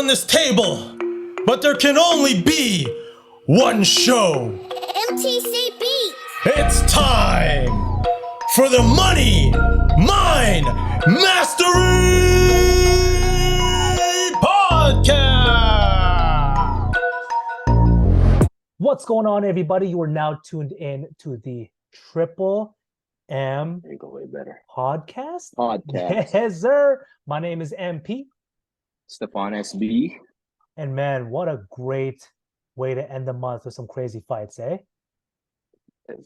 on this table, but there can only be one show. MTC Beats. It's time for the Money Mind Mastery Podcast. What's going on, everybody? You are now tuned in to the Triple M There you go, way better. podcast. Podcast. Yes, sir. My name is MP. Stefan SB. And man, what a great way to end the month with some crazy fights, eh?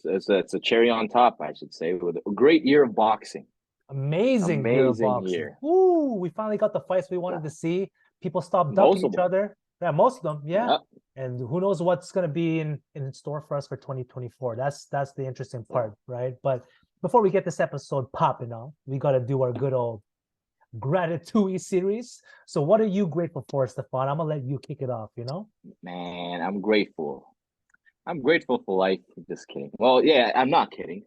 It's a cherry on top, I should say, with a great year of boxing. Amazing year of boxing. year. Ooh, we finally got the fights we wanted to see. People stopped ducking each other. Yeah, most of them, yeah. Yep. And who knows what's going to be in store for us for 2024. That's the interesting part, right? But before we get this episode popping off, we got to do our good old gratitude series. So what are you grateful for, Stefan? I'm gonna let you kick it off, Man, I'm grateful. I'm grateful for life. Just kidding. Well, yeah, I'm not kidding.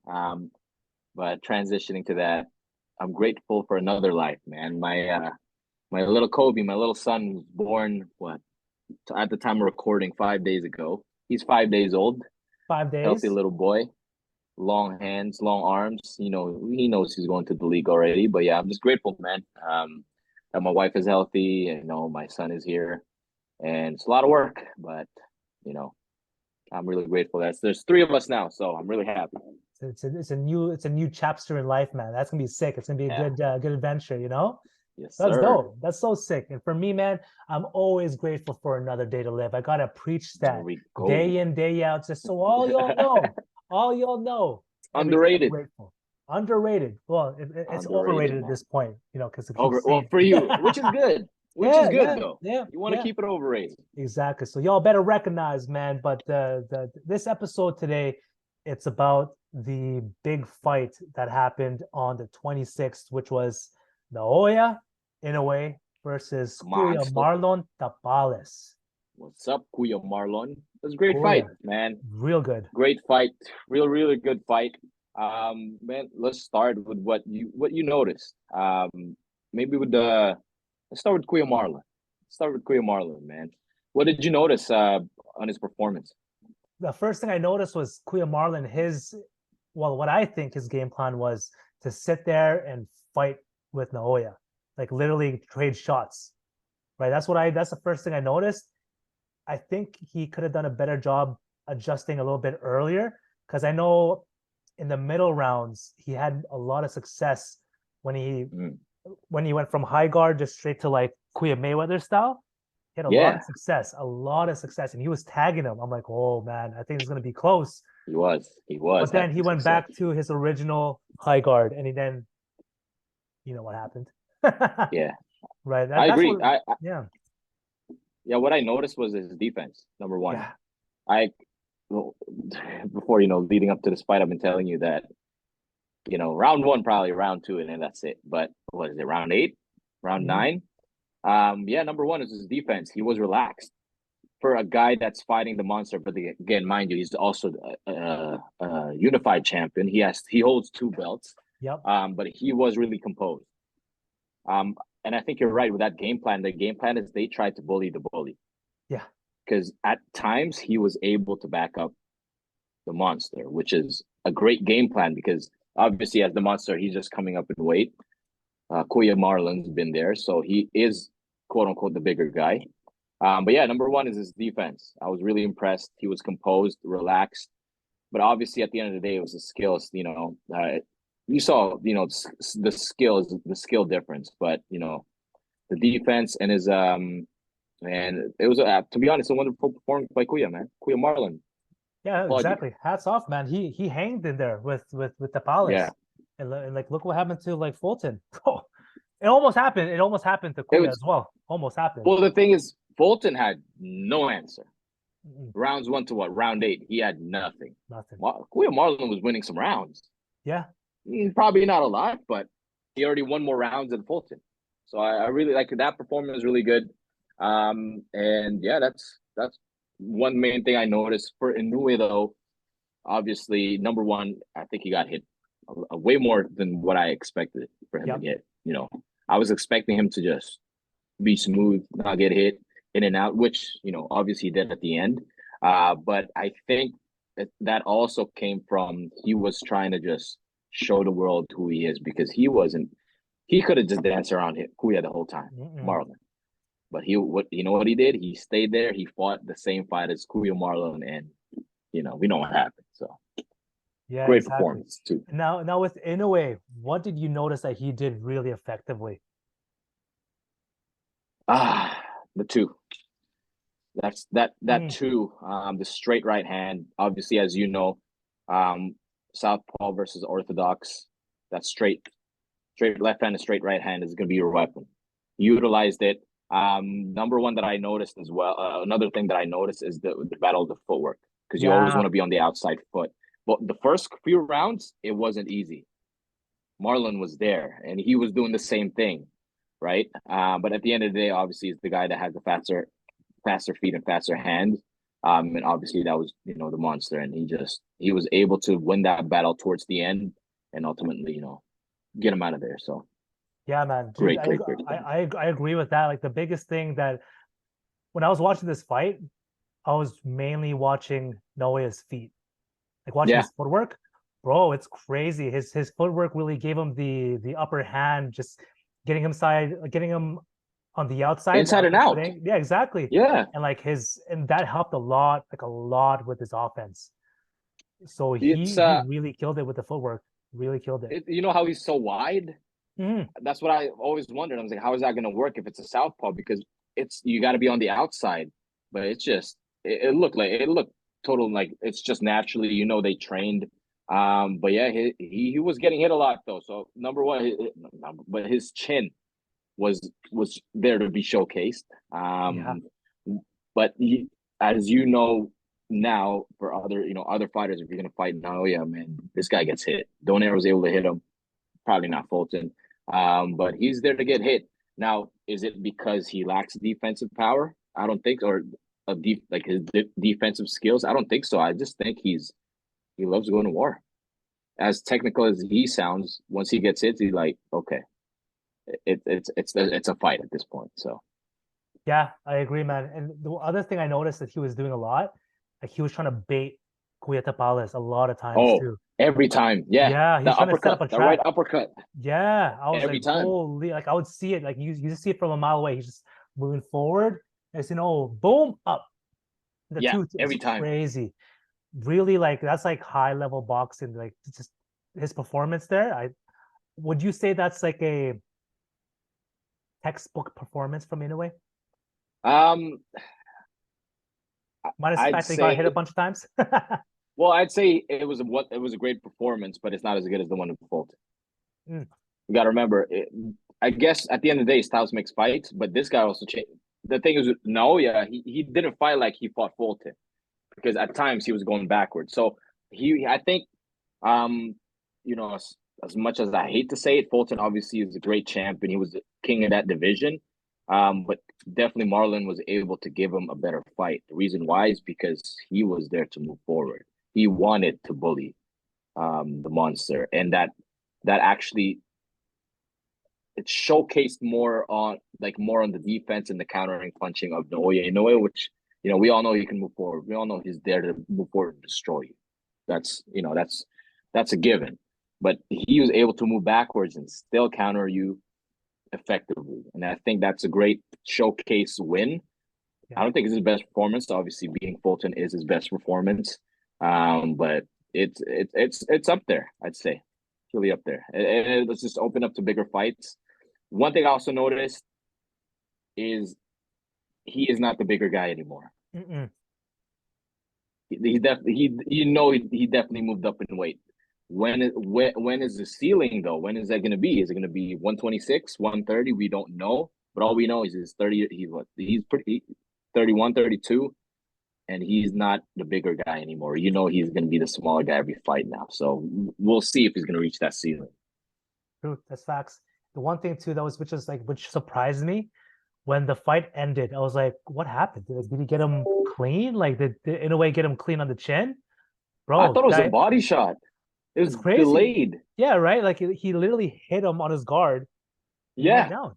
But transitioning to that, I'm grateful for another life, man. My little Kobe, my little son, was born at the time of recording 5 days ago. He's 5 days old. 5 days. Healthy little boy. Long hands, long arms. He knows he's going to the league already. But yeah, I'm just grateful, man. That my wife is healthy. My son is here, and it's a lot of work. But I'm really grateful. There's three of us now, so I'm really happy. It's a new chapter in life, man. That's gonna be sick. It's gonna be a good adventure, Yes, That's sir. dope. That's so sick. And for me, man, I'm always grateful for another day to live. I gotta preach that There we go. day in, day out, just so all y'all know. Underrated. Grateful. Underrated. Well, it's overrated at this point, because Well, for you, which is good. Though. Yeah, You want to keep it overrated. Exactly. So y'all better recognize, man. But this episode today, it's about the big fight that happened on the 26th, which was Naoya Inoue versus Marlon Tapales. What's up, Kuya Marlon? It was a great fight, man. Real good. Great fight. Really good fight. Man, let's start with what you noticed. Maybe let's start with Kuya Marlon. Man. What did you notice on his performance? The first thing I noticed was Kuya Marlon. What I think his game plan was to sit there and fight with Naoya, like literally trade shots, right? That's the first thing I noticed. I think he could have done a better job adjusting a little bit earlier, because I know in the middle rounds he had a lot of success when he went from high guard just straight to like Kuya Mayweather style. He had a lot of success, and he was tagging him. I'm like, oh man, I think it's gonna be close. He was. But then he went back to his original high guard, and then you know what happened. Yeah. Right. I agree. Yeah. What I noticed was his defense, number one. Yeah. Before, leading up to this fight, I've been telling you that, round one, probably round two, and then that's it. But what is it, round 8? Round 9? Number one is his defense. He was relaxed for a guy that's fighting the monster. But again, mind you, he's also a unified champion. He holds 2 belts. Yep. But he was really composed. And I think you're right with that game plan. The game plan is they tried to bully the bully. Yeah. Because at times he was able to back up the monster, which is a great game plan, because obviously as the monster, he's just coming up in weight. Kuya Marlon's been there, so he is quote unquote the bigger guy. But yeah, number one is his defense. I was really impressed. He was composed, relaxed, but obviously at the end of the day, it was the skills. You saw, the skill difference, but the defense and his and it was to be honest, a wonderful performance by Kuya, man. Kuya Marlon. Yeah, exactly. Hats off, man. He hanged in there with the Palace. Yeah. And like, look what happened to like Fulton. Bro, it almost happened. It almost happened to Kuya as well. Almost happened. Well, the thing is, Fulton had no answer. Rounds 1 to round 8, he had nothing. Kuya Marlon was winning some rounds. Yeah. Probably not a lot, but he already won more rounds than Fulton. So I really like that performance. Was really good. And yeah, that's one main thing I noticed for Inoue, though. Obviously, number one, I think he got hit way more than what I expected for him to get. I was expecting him to just be smooth, not get hit in and out, which obviously he did at the end. But I think that also came from he was trying to just show the world who he is, because he wasn't. He could have just danced around Kuya the whole time, Marlon. But what he did? He stayed there. He fought the same fight as Kuya Marlon, and we know what happened. So Yeah, great exactly. performance too. Now with Inoue, what did you notice that he did really effectively? The two. That's that two. The straight right hand. Obviously, as you know, southpaw versus orthodox. That straight left hand and straight right hand is going to be your weapon. Utilized it. Number one that I noticed as well. Another thing that I noticed is the battle of the footwork, because you always want to be on the outside foot. But the first few rounds, it wasn't easy. Marlon was there, and he was doing the same thing, right? But at the end of the day, obviously, he's the guy that has the faster feet and faster hands. And obviously that was, the monster, and he was able to win that battle towards the end, and ultimately, get him out of there. So yeah, man, dude, great. I agree with that. Like, the biggest thing that when I was watching this fight, I was mainly watching Naoya's feet, like watching his footwork. Bro, it's crazy. His footwork really gave him the upper hand, just getting him on the outside, inside and out. Yeah, exactly. Yeah, and that helped a lot with his offense. So he really killed it with the footwork. Really killed it. You know how he's so wide? That's what I always wondered. I was like, how is that going to work if it's a southpaw? Because you got to be on the outside, but it's just it looked total, like it's just naturally. They trained. But yeah, he was getting hit a lot though. So number one, but his chin was there to be showcased. But as you know now, for other fighters, if you're gonna fight Naoya, man, this guy gets hit. Donaire was able to hit him, probably not Fulton. But he's there to get hit. Now, is it because he lacks defensive power? I don't think, or his defensive skills. I don't think so. I just think he loves going to war. As technical as he sounds, once he gets hit, he's like, okay, it's a fight at this point. So yeah, I agree, man. And the other thing I noticed that he was doing a lot, like he was trying to bait Naoya Tapales a lot of times too. Every time, yeah, he's trying to set up a trap. The right uppercut. Yeah, I was every like, time. holy, like I would see it, like you just see it from a mile away. He's just moving forward, and boom, up. Every time. Crazy. Really, like that's like high level boxing. Like just his performance there. Would you say that's like a textbook performance from Inoue? Minus the fact that he got hit a bunch of times. Well, I'd say it was a great performance, but it's not as good as the one in Fulton. You got to remember, I guess at the end of the day, styles makes fights, but this guy also changed. The thing is, Naoya, he didn't fight like he fought Fulton, because at times he was going backwards. So I think, as much as I hate to say it, Fulton obviously is a great champion. He was the king of that division. But definitely Marlon was able to give him a better fight. The reason why is because he was there to move forward. He wanted to bully the monster, and that actually it showcased more on the defense and the countering punching of Naoya Inoue, which we all know he can move forward. We all know he's there to move forward and destroy you. That's a given. But he was able to move backwards and still counter you effectively, and I think that's a great showcase win. I don't think it's his best performance. Obviously, beating Fulton is his best performance, but it's up there. I'd say it's really up there. Let's just open up to bigger fights. One thing I also noticed is he is not the bigger guy anymore. He definitely moved up in weight. When is the ceiling though? When is that going to be? Is it going to be 126, 130? We don't know, but all we know is he's 30. He's pretty 31, 32, and he's not the bigger guy anymore. He's going to be the smaller guy every fight now. So we'll see if he's going to reach that ceiling. True, that's facts. The one thing too which surprised me when the fight ended, I was like, what happened? Did he get him clean? Like did Inoue get him clean on the chin? Bro, I thought it was a body shot. It was crazy. Delayed. Yeah, right. Like he literally hit him on his guard. Yeah. Down.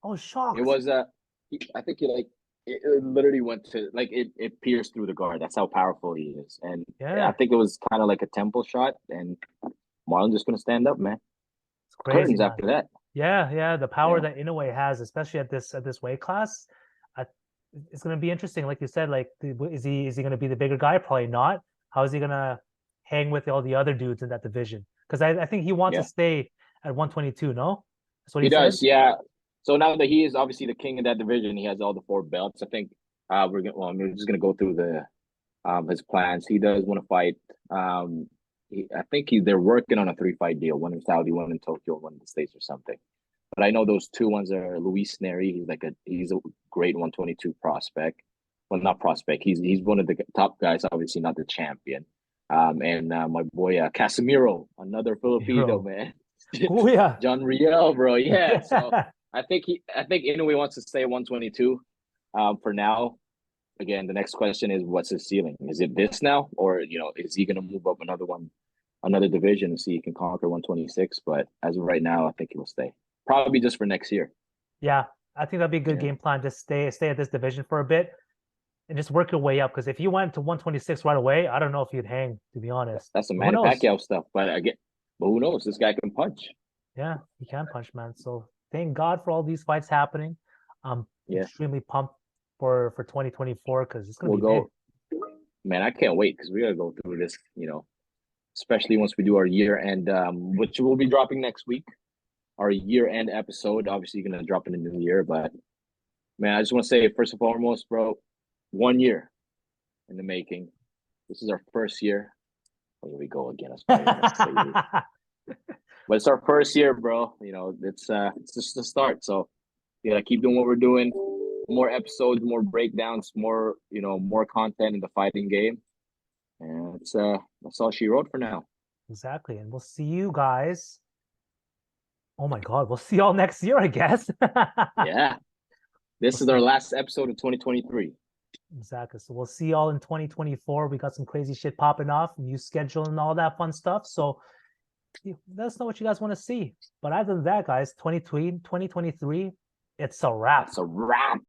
Oh, shocked. It was I think it literally went to like it pierced through the guard. That's how powerful he is. And I Yeah, think it was kind of like a temple shot, and Marlon just gonna stand up, man. it's crazy, Curtains man. after that. Yeah. The power Yeah. that Inoue has, especially at this weight class, uh, it's going to be interesting. Like you said, like is he going to be the bigger guy? Probably not. How is he going to hang with all the other dudes in that division? Because I think he wants to Yeah. stay at 122. No, that's what He he said. does, yeah. So now that he is obviously the king of that division, he has all the 4 belts. I think we're just gonna go through his plans. He does want to fight. I think they're working on a 3-fight deal, one in Saudi, one in Tokyo, one in the States or something. But I know those 2 ones are Luis Neri. He's a great 122 prospect. Well, not prospect. He's one of the top guys, obviously not the champion. And my boy Casemiro, another Filipino Hero. man. Oh yeah. John Riel, bro. Yeah. So I think Inoue wants to stay 122 for now. Again, the next question is what's his ceiling? Is it this now? Or, is he gonna move up another division and see he can conquer 126? But as of right now, I think he will stay. Probably just for next year. Yeah, I think that'd be a good Yeah. game plan. Just stay at this division for a bit and just work your way up. Because if you went to 126 right away, I don't know if you'd hang, to be honest. That's some But who Manny knows? Pacquiao stuff. But who knows? This guy can punch. Yeah, he can punch, man. So thank God for all these fights happening. I'm Yeah. extremely pumped for 2024 because it's gonna We'll be big. go. Man, I can't wait because we gotta go through this, especially once we do our year end, which will be dropping next week. Our year end episode. Obviously, you're gonna drop in the new year, but man, I just want to say first and foremost, bro, 1 year in the making. This is our first year. Oh, here we go again. But it's our first year, bro. It's just the start. So we gotta keep doing what we're doing. More episodes, more breakdowns, more more content in the fighting game. And that's all she wrote for now. Exactly. And we'll see you guys. Oh my God, we'll see y'all next year, I guess. Yeah. This is our last episode of 2023. Exactly. So we'll see y'all in 2024. We got some crazy shit popping off, new schedule and all that fun stuff. So let us know what you guys want to see. But other than that, guys, 2023, it's a wrap. It's a wrap.